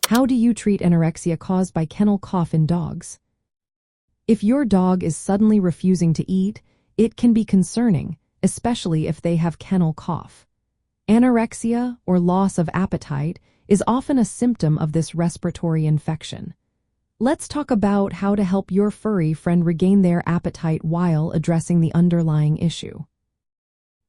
How do you treat anorexia caused by kennel cough in dogs? If your dog is suddenly refusing to eat, it can be concerning, especially if they have kennel cough. Anorexia, or loss of appetite, is often a symptom of this respiratory infection. Let's talk about how to help your furry friend regain their appetite while addressing the underlying issue.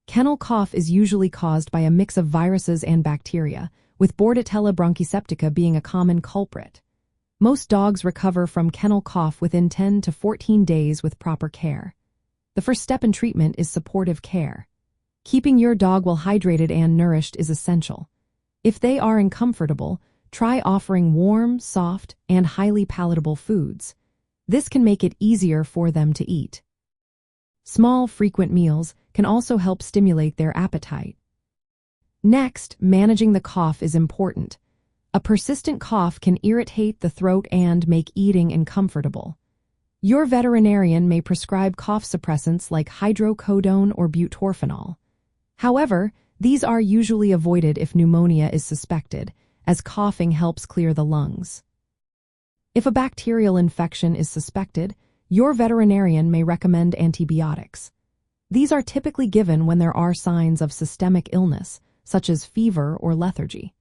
Kennel cough is usually caused by a mix of viruses and bacteria, with Bordetella bronchoseptica being a common culprit. Most dogs recover from kennel cough within 10 to 14 days with proper care. The first step in treatment is supportive care. Keeping your dog well hydrated and nourished is essential. If they are uncomfortable, try offering warm, soft, and highly palatable foods. This can make it easier for them to eat. Small, frequent meals can also help stimulate their appetite. Next, managing the cough is important. A persistent cough can irritate the throat and make eating uncomfortable. Your veterinarian may prescribe cough suppressants like hydrocodone or butorphanol. However, these are usually avoided if pneumonia is suspected, as coughing helps clear the lungs. If a bacterial infection is suspected, your veterinarian may recommend antibiotics. These are typically given when there are signs of systemic illness, such as fever or lethargy.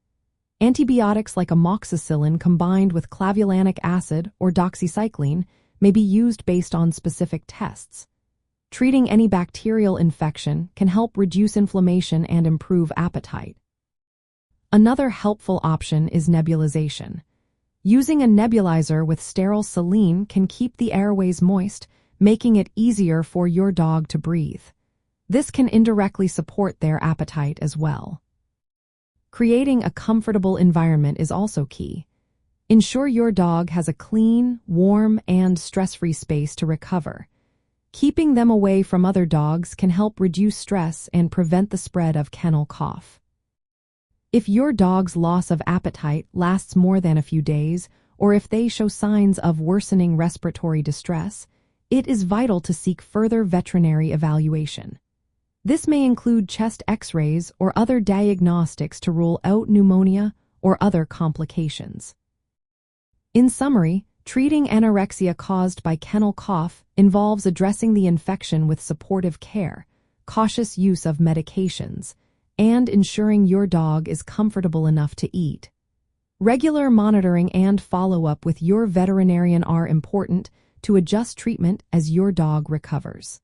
Antibiotics like amoxicillin combined with clavulanic acid or doxycycline may be used based on specific tests. Treating any bacterial infection can help reduce inflammation and improve appetite. Another helpful option is nebulization. Using a nebulizer with sterile saline can keep the airways moist, making it easier for your dog to breathe. This can indirectly support their appetite as well. Creating a comfortable environment is also key. Ensure your dog has a clean, warm, and stress-free space to recover. Keeping them away from other dogs can help reduce stress and prevent the spread of kennel cough. If your dog's loss of appetite lasts more than a few days, or if they show signs of worsening respiratory distress, it is vital to seek further veterinary evaluation. This may include chest X-rays or other diagnostics to rule out pneumonia or other complications. In summary, treating anorexia caused by kennel cough involves addressing the infection with supportive care, cautious use of medications, and ensuring your dog is comfortable enough to eat. Regular monitoring and follow-up with your veterinarian are important to adjust treatment as your dog recovers.